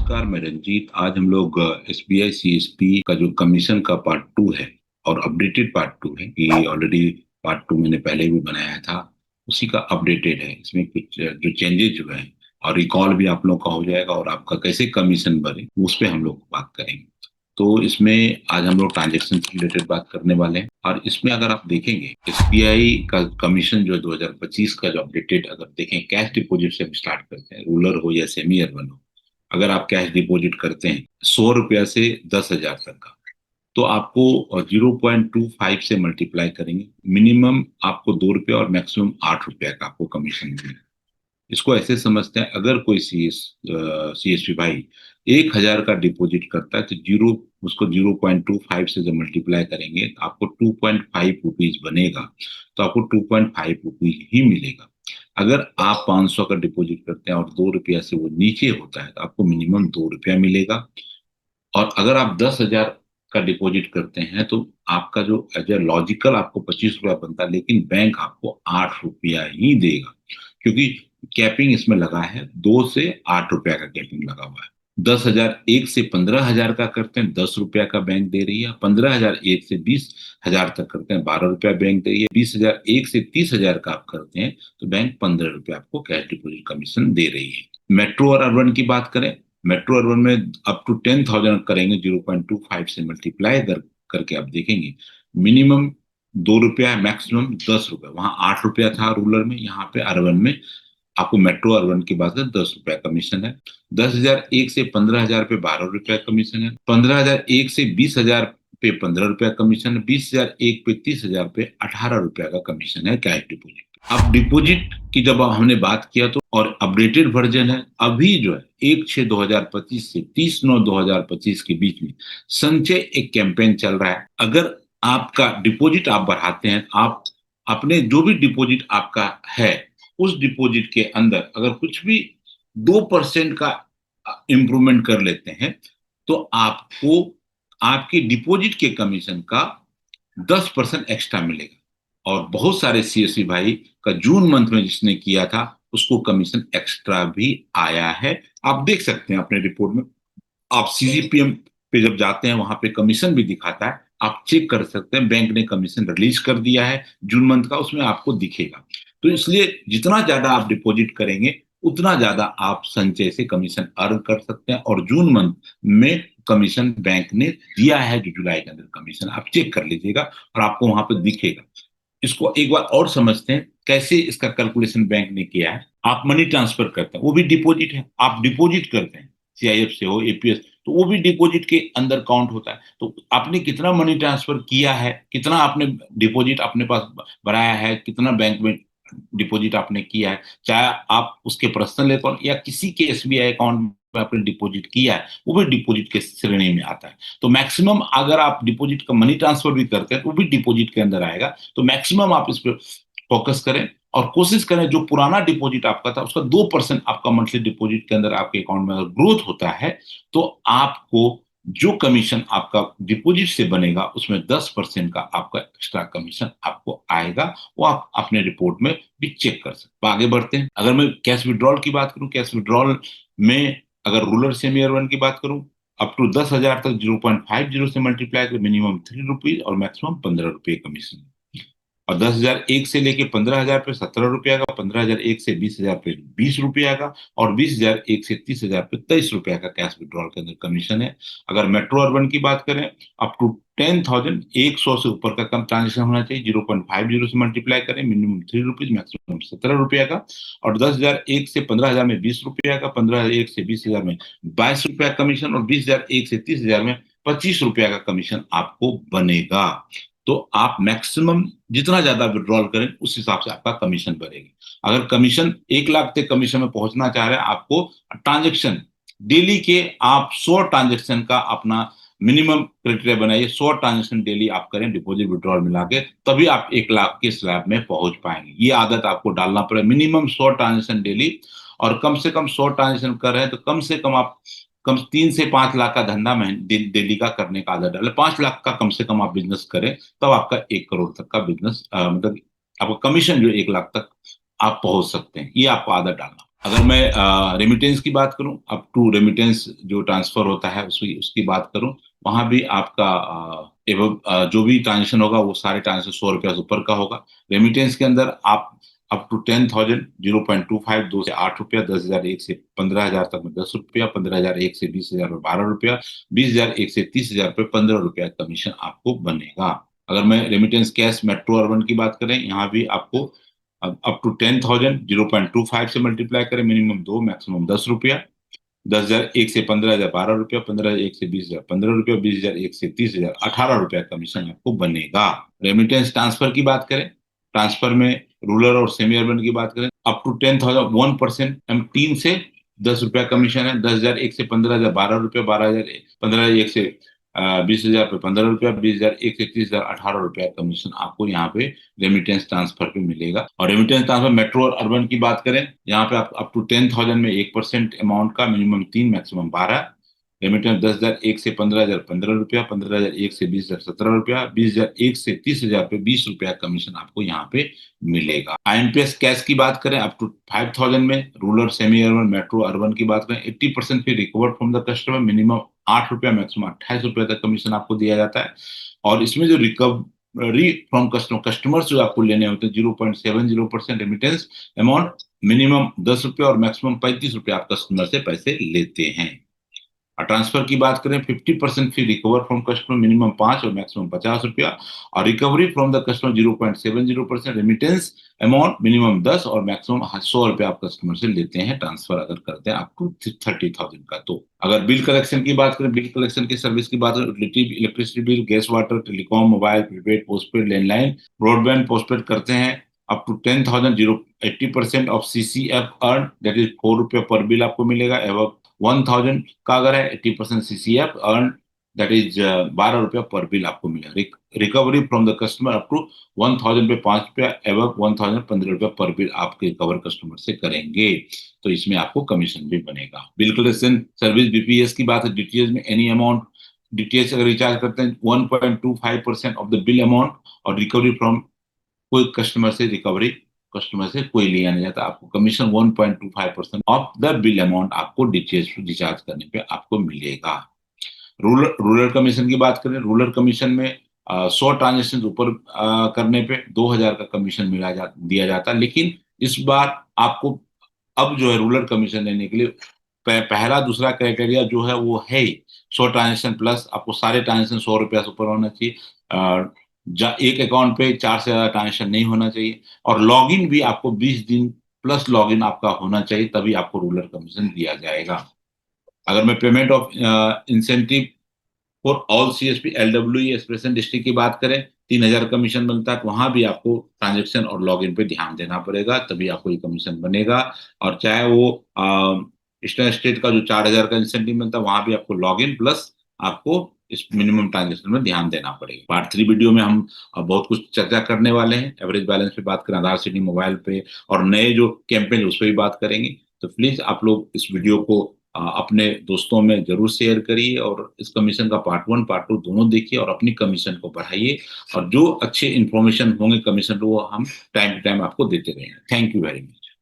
नमस्कार, मैं रंजीत। आज हम लोग एसबीआई सीएसपी का जो कमीशन का पार्ट टू है और अपडेटेड पार्ट टू है कि ऑलरेडी पार्ट टू मैंने पहले भी बनाया था, उसी का अपडेटेड है। इसमें कुछ जो चेंजेस हुए हैं और रिकॉल भी आप लोग का हो जाएगा और आपका कैसे कमीशन बढ़े उस पे हम लोग बात करेंगे। तो इसमें आज हम लोग ट्रांजेक्शन से रिलेटेड बात करने वाले हैं और इसमें अगर आप देखेंगे एसबीआई का कमीशन जो 2025 का जो अपडेटेड अगर देखें, कैश डिपॉजिट से हम स्टार्ट करते हैं, रूरल हो या सेमी अर्बन हो। अगर आप कैश डिपॉजिट करते हैं 100 रुपया से 10,000 तक का, तो आपको 0.25 से मल्टीप्लाई करेंगे, मिनिमम आपको 2 रुपया और मैक्सिमम 8 रुपया का आपको कमीशन मिलेगा। इसको ऐसे समझते हैं, अगर कोई सीएसपी भाई 1,000 का डिपॉजिट करता है तो उसको 0.25 से जब मल्टीप्लाई करेंगे तो आपको 2.5 रुपीज बनेगा। तो आपको 2.5 रुपीज ही मिलेगा। अगर आप 500 का डिपॉजिट करते हैं और 2 रुपया से वो नीचे होता है तो आपको मिनिमम 2 रुपया मिलेगा। और अगर आप 10,000 का डिपॉजिट करते हैं तो आपका जो एज ए लॉजिकल आपको 25 रुपया बनता है, लेकिन बैंक आपको 8 रुपया ही देगा, क्योंकि कैपिंग इसमें लगा है, 2 से 8 रुपया का कैपिंग लगा हुआ है। 10,000 एक से 15,000 का करते हैं 10 रुपया का बैंक दे रही है। 15,000 एक से 20,000 तक करते हैं 12 रुपया बैंक दे रही है। 20,000 एक से 30,000 का आप करते हैं तो बैंक 15 रुपया आपको कैश डिपॉजिट कमीशन दे रही है। मेट्रो और अर्बन की बात करें, मेट्रो अर्बन में अप टू 10,000 करेंगे, 0.25 से मल्टीप्लाई करके आप देखेंगे, मिनिमम 2 रुपया, मैक्सिमम 10 रुपया। वहां 8 रुपया था रूरल में, यहाँ पे अर्बन में आपको मेट्रो अर्बन की बात है 10 रुपया कमीशन है। 10,000 एक से 15,000 पे 12 रुपया कमीशन है। 15,000 एक से 20,000 पे 15 रुपया कमीशन है। 20,000 एक पे 30,000 पे 18 रुपया का कमीशन है कैश डिपोजिट। अब डिपॉजिट की जब हमने बात किया तो और अपडेटेड वर्जन है अभी जो है 1/6/2025 से 30/9/2025 के बीच में संचय एक कैंपेन चल रहा है। अगर आपका डिपॉजिट आप बढ़ाते हैं, आप अपने जो भी डिपॉजिट आपका है उस डिपॉजिट के अंदर अगर कुछ भी 2% का इंप्रूवमेंट कर लेते हैं तो आपको आपके डिपॉजिट के कमीशन का 10% एक्स्ट्रा मिलेगा। और बहुत सारे सीएससी भाई का जून मंथ में जिसने किया था उसको कमीशन एक्स्ट्रा भी आया है। आप देख सकते हैं अपने रिपोर्ट में, आप सीजीपीएम पे जब जाते हैं वहां पे कमीशन भी दिखाता है, आप चेक कर सकते हैं। बैंक ने कमीशन रिलीज कर दिया है जून मंथ का, उसमें आपको दिखेगा। तो इसलिए जितना ज्यादा आप डिपॉजिट करेंगे उतना ज्यादा आप संचय से कमीशन अर्न कर सकते हैं। और जून मंथ में कमीशन बैंक ने दिया है, जो जुलाई के अंदर कमीशन आप चेक कर लीजिएगा और आपको वहां पर दिखेगा। इसको एक बार और समझते हैं कैसे इसका कैलकुलेशन बैंक ने किया है। आप मनी ट्रांसफर करते हैं, वो भी डिपॉजिट है, आप डिपॉजिट करते हैं सीआईएफ से हो एपीएस, तो वो भी डिपॉजिट के अंदर काउंट होता है। तो आपने कितना मनी ट्रांसफर किया है, कितना आपने डिपॉजिट अपने पास बढ़ाया है, कितना बैंक में डिपॉजिट आपने किया है, चाहे आप उसके पर्सनल अकाउंट या किसी के एसबीआई अकाउंट में आपने डिपॉजिट किया है, वो भी डिपॉजिट के श्रेणी में आता है। तो मैक्सिमम अगर आप डिपॉजिट का मनी ट्रांसफर भी करते हैं तो वो भी डिपॉजिट के अंदर आएगा। तो मैक्सिमम आप इस पर फोकस करें और कोशिश करें जो पुराना डिपॉजिट आपका था उसका 2% आपका मंथली डिपॉजिट के अंदर आपके अकाउंट में अगर ग्रोथ होता है तो आपको जो कमीशन आपका डिपॉजिट से बनेगा उसमें 10% का आपका एक्स्ट्रा कमीशन आपको आएगा। वो आप अपने रिपोर्ट में भी चेक कर सकते हैं। आगे बढ़ते हैं। अगर मैं कैश विड्रॉल की बात करूं, कैश विड्रॉल में अगर रूरल सेमी अर्बन की बात करूं, अप टू 10,000 तक 0.50 से मल्टीप्लाई कर मिनिमम 3 रुपीज और मैक्सिमम 15 रुपये कमीशन। और 10,000 एक से लेके 15,000 पे 17 रुपया का, 15,000 एक से 20,000 पे 20 रुपया का, और 20,000 एक से 30,000 पे 23 रुपया का कैश विड्रॉल के अंदर कमीशन है। अगर मेट्रो अर्बन की बात करें, अप टू 10,000 100 से ऊपर का कम ट्रांजेक्शन होना चाहिए, 0.50 से मल्टीप्लाई करें, मिनिमम 3 रुपीज, मैक्सिमम 17 रुपया का। और 10,000 एक से 15,000 में 20 रुपया का, 15,000 एक से 20,000 में 22 रुपया कमीशन, और 20,000 एक से 30,000 में 25 रुपया का कमीशन आपको बनेगा। तो आप मैक्सिमम जितना ज्यादा विड्रॉल करें उस हिसाब से आपका कमीशन बढ़ेगा। अगर कमीशन 1 लाख तक कमीशन में पहुंचना चाह रहे हैं, आपको ट्रांजेक्शन डेली के आप 100 ट्रांजेक्शन का अपना मिनिमम क्राइटेरिया बनाइए। 100 ट्रांजेक्शन डेली आप करें डिपॉजिट विड्रॉल मिला के, तभी आप 1 लाख के स्लैब में पहुंच पाएंगे। ये आदत आपको डालना पड़ेगा, मिनिमम 100 ट्रांजेक्शन डेली। और कम से कम 100 ट्रांजेक्शन कर रहे हैं तो कम से कम आप कम 3 से 5 लाख का धंधा डेली का करने का आदत डाले। 5 लाख का कम से कम आप बिजनेस करें, तब आपका 1 करोड़ तक का बिजनेस मतलब आपका कमीशन जो 1 लाख तक आप पहुंच सकते हैं। ये आपको आदत डालना। अगर मैं रेमिटेंस की बात करूं, अप टू रेमिटेंस जो ट्रांसफर होता है उसकी उसकी बात करूं, वहां भी आपका जो भी ट्रांजेक्शन होगा वो सारे ट्रांजेक्शन 100 रुपया से ऊपर का होगा। रेमिटेंस के अंदर आप अप टू 10,000 0.25, 2 से 8 रुपया, 10,000 1 से 15,000 तक में 10 रुपया, 15,000 1 से 20,000 में 12 रुपया, 20,000 1 से 30,000 पे 15 रुपया कमीशन आपको बनेगा। अगर मैं रेमिटेंस कैश मेट्रो अर्बन की बात करें, यहाँ भी आपको अप टू 10,000 0.25 से मल्टीप्लाई करें, मिनिमम 2, मैक्सिमम 10 रुपया। 10,000 1 से 15,000 12 रुपया, 15,000 1 से 20,000 15 रुपया, 20,000 1 से 30,000 18 रुपया कमीशन आपको बनेगा। रेमिटेंस ट्रांसफर की बात करें, ट्रांसफर में रूरल और सेमी अर्बन की बात करें, अप टू 10,000 1% हम 3 से 10 रुपया कमीशन है। 10,000 1 से 15,000 12 रुपया, 12,000 15,000 1 से 20,000 पे 15 रुपया, 20,000 1 से 30,000 18 रुपया कमीशन आपको यहाँ पे रेमिटेंस ट्रांसफर पे मिलेगा। और रेमिटेंस ट्रांसफर मेट्रो और अर्बन की बात करें, यहाँ पे आप अप टू 10,000 में 1% अमाउंट का, मिनिमम 3, मैक्सिमम 12। रेमिटेंस 10,000 1 से 15,000 15 रुपया, 15,000 1 से 20,000 17 रुपया, 20,000 1 से 30,000 पे 20 रुपया कमीशन आपको यहाँ पे मिलेगा। आईएमपीएस कैश की बात करें, अप टू 5,000 में rural semi urban metro urban की बात करें, 80% फिर recover from the customer, minimum 8 रुपया, मैक्सिमम 28 रुपया तक कमीशन आपको दिया जाता है। और इसमें जो रिकवरी फ्रॉम कस्टमर्स जो आपको लेने होते हैं, 0.70% रेमिटेंस अमाउंट, मिनिमम 10 रुपया और मैक्सिमम 35 रुपया आप कस्टमर से पैसे लेते हैं। और ट्रांसफर की बात करें, 50% फी रिकवर फ्रॉम कस्टमर, मिनिमम 5 और मैक्सिमम 50 रुपया। और recovery from the customer 0.70% remittance amount, minimum 10 और मैक्सिमम 100 रुपया आप कस्टमर से लेते हैं ट्रांसफर अगर करते हैं अप टू 30,000 का। तो अगर बिल कलेक्शन की बात करें, बिल कलेक्शन की सर्विस की बात करें, utility electricity bill, gas water, telecom, mobile, prepaid, postpaid, landline, broadband postpaid करते हैं up to 10,000 80% off CCF earn, that is 4 रुपया पर बिल आपको मिलेगा। एवं 1,000 का अगर है 80% सीसीएफ अर्न, दैट इज 12 रुपया पर बिल आपको मिलेगा। Recovery from the customer up to 1,000 पे 5 रुपया, एवं 1,000 15 रुपया पर बिल आपके रिकवर कस्टमर से करेंगे, तो इसमें आपको कमीशन भी बनेगा। बिल कलेक्शन सर्विस बीपीएस की बात है, डीटीएच में एनी अमाउंट, डीटीएच अगर रिचार्ज करते हैं 1.25% ऑफ द बिल अमाउंट, और रिकवरी फ्रॉम कोई कस्टमर से कोई लिया नहीं जाता, आपको commission 1.25% of the bill amount आपको डीटीएच रिचार्ज करने पे आपको मिलेगा। रूरल रूरल कमीशन की बात करें, रूरल कमीशन में 100 ट्रांजेक्शन ऊपर करने पे 2,000 का कमीशन दिया जाता है। लेकिन इस बार आपको अब जो है रूरल कमीशन लेने के लिए पहला दूसरा क्राइटेरिया जो है वो है 100 ट्रांजेक्शन प्लस, आपको सारे ट्रांजेक्शन 100 रुपया से ऊपर होना चाहिए। एक अकाउंट पे 4 से ज्यादा ट्रांजेक्शन नहीं होना चाहिए, और लॉगिन भी आपको 20 दिन प्लस लॉगिन आपका होना चाहिए, तभी आपको रूरल कमीशन दिया जाएगा। अगर मैं payment of incentive for all CSP LW expression district की बात करें, 3,000 कमीशन बनता है, तो वहां भी आपको ट्रांजेक्शन और लॉगिन पे ध्यान देना पड़ेगा, तभी आपको ये कमीशन बनेगा। और चाहे वो ईस्टर्न स्टेट का जो 4,000 का इंसेंटिव मिलता है, वहां भी आपको लॉगिन प्लस आपको इस मिनिमम ट्रांजेक्शन में ध्यान देना पड़ेगा। पार्ट 3 वीडियो में हम बहुत कुछ चर्चा करने वाले हैं, एवरेज बैलेंस पे बात करें, आधार सीडिंग मोबाइल पे, और नए जो कैंपेन उस पर भी बात करेंगे। तो प्लीज आप लोग इस वीडियो को अपने दोस्तों में जरूर शेयर करिए, और इस कमीशन का पार्ट 1 पार्ट 2 दोनों देखिए, और अपनी कमीशन को बढ़ाइए, और जो अच्छे इन्फॉर्मेशन होंगे कमीशन वो हम टाइम टू टाइम आपको देते रहेंगे। Thank you very much.